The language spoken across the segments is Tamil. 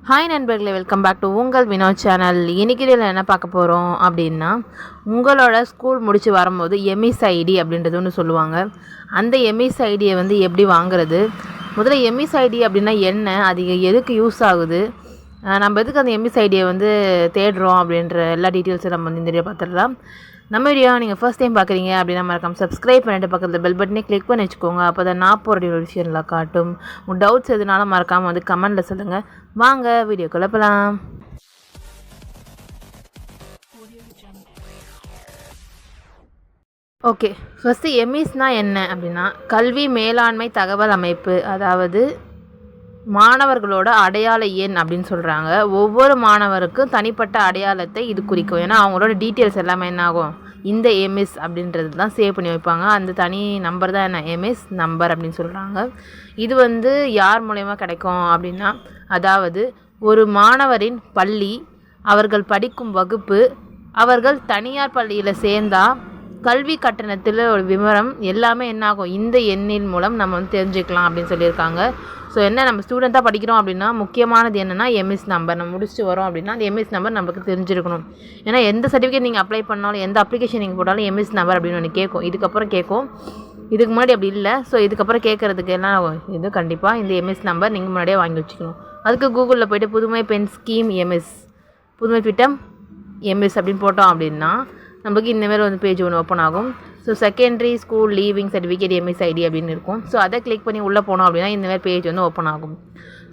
ஹாய் நண்பர்களே, வெல்கம் பேக் டு உங்கள் வினோத் சேனல். இன்றைக்கி இதில் என்ன பார்க்க போகிறோம் அப்படின்னா, உங்களோட ஸ்கூல் முடித்து வரும்போது எம்இஸ் ஐடி அப்படின்றது ஒன்று சொல்லுவாங்க. அந்த எம்இஸ் ஐடியை வந்து எப்படி வாங்குறது, முதல்ல எம்இஸ் ஐடி அப்படின்னா என்ன, அது எதுக்கு யூஸ் ஆகுது, நம்ம எதுக்கு அந்த எம்இஸ் ஐடியை வந்து தேடுறோம் அப்படின்ற எல்லா டீட்டெயில்ஸும் நம்ம வந்து இந்த வீடியோ பார்த்துடலாம். நம்ம வீடியோ நீங்கள் ஃபர்ஸ்ட் டைம் பார்க்குறீங்க அப்படின்னா மறக்காம சப்ஸ்கிரைப் பண்ணிட்டு பக்கத்தில் பெல் பட்டனே கிளிக் பண்ணி வச்சுக்கோங்க. அப்போ தான் நான் போகிற விஷயம்லாம் காட்டும். உங்கள் டவுட்ஸ் எதுனாலும் மறக்காமல் வந்து கமெண்ட்டில் சொல்லுங்கள். வாங்க வீடியோக்குள்ளே போகலாம். ஓகே, ஃபஸ்ட்டு எம்இஸ்னால் என்ன அப்படின்னா, கல்வி மேலாண்மை தகவல் அமைப்பு, அதாவது மாணவர்களோட அடையாள எண் அப்படின்னு சொல்கிறாங்க. ஒவ்வொரு மாணவருக்கும் தனிப்பட்ட அடையாளத்தை இது குறிக்கும். ஏன்னா அவங்களோட டீட்டெயில்ஸ் எல்லாமே என்ன ஆகும், இந்த எம்எஸ் அப்படின்றது தான் சேவ் பண்ணி வைப்பாங்க. அந்த தனி நம்பர் தான் என்ன, எம்எஸ் நம்பர் அப்படின்னு சொல்கிறாங்க. இது வந்து யார் மூலயமா கிடைக்கும் அப்படின்னா, அதாவது ஒரு மாணவரின் பள்ளி, அவர்கள் படிக்கும் வகுப்பு, அவர்கள் தனியார் பள்ளியில் சேர்ந்தால் கல்வி கட்டணத்தில் ஒரு விவரம் எல்லாமே என்னாகும், இந்த எண்ணின் மூலம் நம்ம வந்து தெரிஞ்சுக்கலாம் அப்படின்னு சொல்லியிருக்காங்க. ஸோ என்ன, நம்ம ஸ்டூடெண்ட்டாக படிக்கிறோம் அப்படின்னா முக்கியமானது என்னென்னா எம்எஸ் நம்பர். நம்ம முடிச்சுட்டு வரோம் அப்படின்னா அந்த எம்எஸ் நம்பர் நமக்கு தெரிஞ்சிருக்கணும். ஏன்னா எந்த சர்டிஃபிகேட் நீங்கள் அப்ளை பண்ணாலும், எந்த அப்ளிகேஷன் நீங்கள் போட்டாலும் எம்எஸ் நம்பர் அப்படின்னு ஒன்று கேட்கும். இதுக்கப்புறம் கேட்கும், இதுக்கு முன்னாடி அப்படி இல்லை. ஸோ இதுக்கப்புறம் கேட்குறதுக்கு என்ன ஆகும், இது கண்டிப்பாக இந்த எம்எஸ் நம்பர் நீங்கள் முன்னாடியே வாங்கி வச்சுக்கணும். அதுக்கு கூகுளில் போய்ட்டு புதுமை பெண் ஸ்கீம் எம்எஸ், புதுமை திட்டம் எம்எஸ் அப்படின்னு போட்டோம் அப்படின்னா நமக்கு இந்தமாரி வந்து பேஜ் ஒன்று ஓப்பன் ஆகும். So secondary school leaving certificate MS ID அப்படின்னு இருக்கும். ஸோ அதை கிளிக் பண்ணி உள்ளே போனோம் அப்படின்னா இந்தமாதிரி பேஜ் வந்து ஓப்பன் ஆகும்.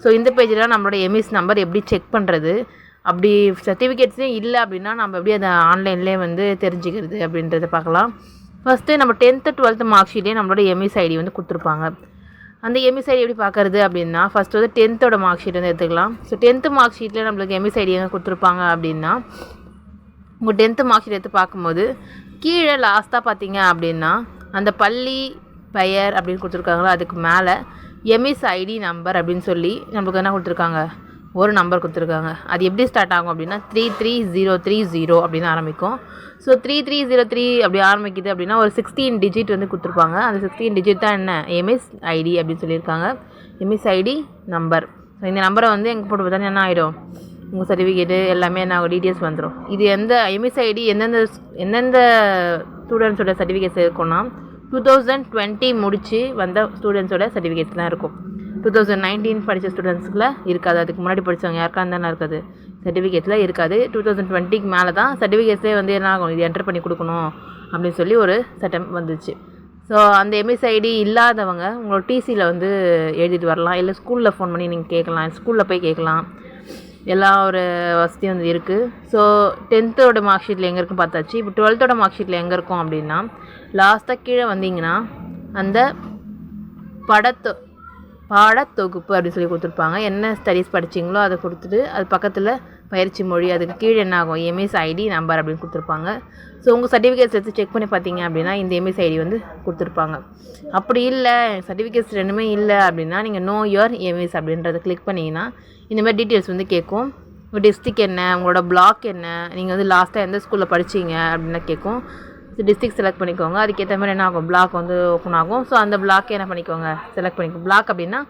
ஸோ இந்த பேஜில் நம்மளோட எம்எஸ் நம்பர் எப்படி செக் பண்ணுறது, அப்படி சர்டிஃபிகேட்ஸே இல்லை அப்படின்னா நம்ம எப்படி அதை ஆன்லைன்லேயே வந்து தெரிஞ்சுக்கிறது அப்படின்றத பார்க்கலாம். ஃபஸ்ட்டு நம்ம 10th 12th மார்க் ஷீட்லேயே நம்மளோட எம்எஸ் ஐடி வந்து கொடுத்துருப்பாங்க. அந்த எம்எஸ் ஐடி எப்படி பார்க்குறது அப்படின்னா, ஃபஸ்ட்டு வந்து 10th மார்க் ஷீட் வந்து எடுத்துக்கலாம். ஸோ 10th மார்க் ஷீட்டில் நம்மளுக்கு எம்எஸ் ஐடி எங்கே கொடுத்துருப்பாங்க அப்படின்னா, உங்கள் 10th மார்க் ஷீட் எடுத்து பார்க்கும்போது கீழே லாஸ்ட்டாக பார்த்தீங்க அப்படின்னா அந்த பள்ளி பெயர் அப்படின்னு கொடுத்துருக்காங்களோ அதுக்கு மேலே எம்எஸ் ஐடி நம்பர் அப்படின்னு சொல்லி நம்மளுக்கு என்ன கொடுத்துருக்காங்க, ஒரு நம்பர் கொடுத்துருக்காங்க. அது எப்படி ஸ்டார்ட் ஆகும் அப்படின்னா 33030 அப்படின்னு ஆரம்பிக்கும். ஸோ 3303 அப்படி ஆரம்பிக்குது அப்படின்னா ஒரு 16 டிஜிட் வந்து கொடுத்துருப்பாங்க. அந்த 16 டிஜிட் தான் என்ன, எம்எஸ் ஐடி அப்படின்னு சொல்லியிருக்காங்க, எம்எஸ் ஐடி நம்பர். ஸோ இந்த நம்பரை வந்து எங்கே போட்டு பார்த்தா என்ன ஆகிடும், உங்கள் சர்டிஃபிகேட்டு எல்லாமே நான் டீட்டெயில்ஸ் வந்துடும். இது எந்த எம்எஸ் ஐடி எந்தெந்த ஸ்டூடெண்ட்ஸோட சர்டிஃபிகேட்ஸ் இருக்குன்னா 2020 முடித்து வந்த ஸ்டூடெண்ட்ஸோட சர்டிஃபிகேட்ஸ் தான் இருக்கும். 2019 படித்த ஸ்டூடெண்ட்ஸுக்குள்ள இருக்காது. அதுக்கு முன்னாடி படித்தவங்க யாருக்கா இருந்தாலும் இருக்காது, சர்டிஃபிகேட்ஸில் இருக்காது. 2020க்கு மேலே தான் சர்டிஃபிகேட்ஸே வந்து என்ன ஆகும், இது என்டர் பண்ணி கொடுக்கணும் அப்படின்னு சொல்லி ஒரு சட்டம் வந்துச்சு. ஸோ அந்த எம்எஸ் ஐடி இல்லாதவங்க உங்களோட டிசியில் வந்து எழுதிட்டு வரலாம், இல்லை ஸ்கூலில் ஃபோன் பண்ணி நீங்கள் கேட்கலாம், ஸ்கூலில் போய் கேட்கலாம். எல்லா ஒரு வசதியும் வந்து இருக்குது. ஸோ 10th மார்க் ஷீட்டில் எங்கே இருக்குன்னு பார்த்தாச்சு. இப்போ 12th மார்க் ஷீட்டில் எங்கே இருக்கும் அப்படின்னா, லாஸ்ட்டாக கீழே வந்தீங்கன்னா அந்த பாடத்தொகுப்பு அப்படின்னு சொல்லி கொடுத்துருப்பாங்க. என்ன ஸ்டடீஸ் படிச்சிங்களோ அதை கொடுத்துட்டு அது பக்கத்தில் பயிற்சி மொழி, அதுக்கு கீழே என்ன ஆகும், எம்எஸ் ஐடி நம்பர் அப்படின்னு கொடுத்துருப்பாங்க. ஸோ உங்கள் சர்டிஃபிகேட்ஸ் எடுத்து செக் பண்ணி பார்த்தீங்க அப்படின்னா இந்த எம்எஸ் ஐடி வந்து கொடுத்துருப்பாங்க. அப்படி இல்லை, சர்டிஃபிகேட்ஸ் ரெண்டுமே இல்லை அப்படின்னா நீங்கள் நோ யுவர் எம்எஸ் அப்படின்றத கிளிக் பண்ணிங்கன்னா இந்தமாதிரி டீட்டெயில்ஸ் வந்து கேட்கும். உங்கள் டிஸ்ட்ரிக் என்ன, உங்களோட பிளாக் என்ன, நீங்கள் வந்து லாஸ்ட்டாக எந்த ஸ்கூலில் படிச்சிங்க அப்படின்னா கேட்கும். ஸோ டிஸ்ட்ரிக் செலக்ட் பண்ணிக்கோங்க. அதுக்கேற்ற மாதிரி என்ன ஆகும், பிளாக் வந்து ஓப்பன் ஆகும். ஸோ அந்த பிளாக்கை என்ன பண்ணிக்கோங்க, செலக்ட் பண்ணிக்கோங்க. பிளாக் அப்படின்னா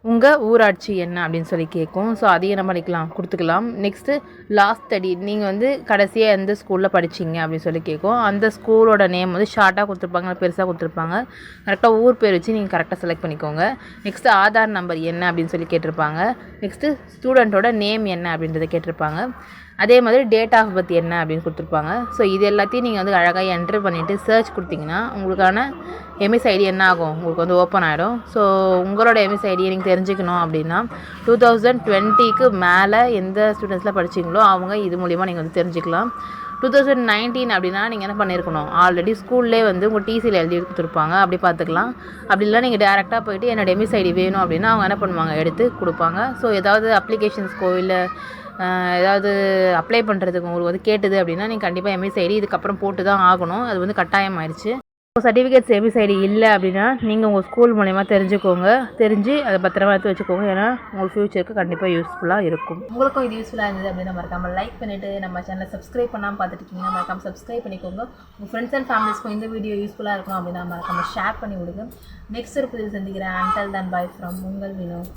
உங்கள் ஊராட்சி என்ன அப்படின்னு சொல்லி கேட்கும். ஸோ அதையும் என்ன பண்ணிக்கலாம், கொடுத்துக்கலாம். நெக்ஸ்ட்டு லாஸ்ட் ஸ்டடி, நீங்கள் வந்து கடைசியாக எந்த ஸ்கூலில் படிச்சிங்க அப்படின்னு சொல்லி கேட்கும். அந்த ஸ்கூலோட நேம் வந்து ஷார்ட்டாக கொடுத்துருப்பாங்க, பெருசாக கொடுத்துருப்பாங்க. கரெக்டாக ஊர் பேர் வச்சு நீங்கள் கரெக்டாக செலக்ட் பண்ணிக்கோங்க. நெக்ஸ்ட்டு ஆதார் நம்பர் என்ன அப்படின்னு சொல்லி கேட்டிருப்பாங்க. நெக்ஸ்ட்டு ஸ்டூடெண்ட்டோட நேம் என்ன அப்படின்றத கேட்டிருப்பாங்க. அதே மாதிரி டேட் ஆஃப் பர்த் என்ன அப்படின்னு கொடுத்துருப்பாங்க. ஸோ இது எல்லாத்தையும் நீங்கள் வந்து அழகாக என்ட்ரு பண்ணிவிட்டு சர்ச் கொடுத்தீங்கன்னா உங்களுக்கான எம்எஸ் ஐடி என்ன ஆகும், உங்களுக்கு வந்து ஓப்பன் ஆகிடும். ஸோ உங்களோட எம்எஸ் ஐடியை நீங்கள் தெரிஞ்சுக்கணும் அப்படின்னா 2020க்கு மேலே எந்த ஸ்டூடெண்ட்ஸ்லாம் படிச்சிங்களோ அவங்க இது மூலிமா நீங்கள் வந்து தெரிஞ்சுக்கலாம். 2019 அப்படின்னா நீங்கள் என்ன பண்ணியிருக்கணும், ஆல்ரெடி ஸ்கூல்லே வந்து உங்கள் டிசியில் எழுதி கொடுத்துருப்பாங்க, அப்படி பார்த்துக்கலாம். அப்படி இல்லை நீங்கள் டேரெக்டாக போய்ட்டு என்னோட எம்எஸ் ஐடி வேணும் அப்படின்னா அவங்க என்ன பண்ணுவாங்க, எடுத்து கொடுப்பாங்க. ஸோ ஏதாவது அப்ளிகேஷன்ஸ்க்கோ இல்லை ஏதாவது அப்ளை பண்ணுறதுக்கு உங்களுக்கு வந்து கேட்டுது அப்படின்னா நீங்கள் கண்டிப்பாக எம்எஸ் ஐடி இதுக்கப்புறம் போட்டு தான் ஆகணும். அது வந்து கட்டாயம் ஆயிடுச்சு. சர்டிஃபிகேட்ஸ் எம்எஸ் ஐடி இல்லை அப்படின்னா நீங்கள் உங்கள் ஸ்கூல் மூலமா தெரிஞ்சுக்கோங்க, தெரிஞ்சு அதை பத்திரமா எடுத்து வச்சுக்கோங்க. ஏன்னா உங்கள் ஃப்யூச்சருக்கு கண்டிப்பாக யூஸ்ஃபுல்லாக இருக்கும். உங்களுக்கும் இது யூஸ்ஃபுல்லாக இருந்தது அப்படின்னா மறக்காமல் லைக் பண்ணிவிட்டு நம்ம சேனலை சப்ஸ்கிரைப் பண்ணாமல் பார்த்துட்டு இருக்கீங்கன்னா மறக்காமல் சப்ஸ்கிரைப் பண்ணிக்கோங்க. உங்கள் ஃப்ரெண்ட்ஸ் அண்ட் ஃபேமிலிஸ்க்கும் இந்த வீடியோ யூஸ்ஃபுல்லாக இருக்கும் அப்படின்னா மறக்காமல் ஷேர் பண்ணி விடுங்க. நெக்ஸ்ட் ஒரு புதிய சந்திக்கிறேன். அன்டில் தென் பை ஃப்ரம் உங்கள் வினோத்.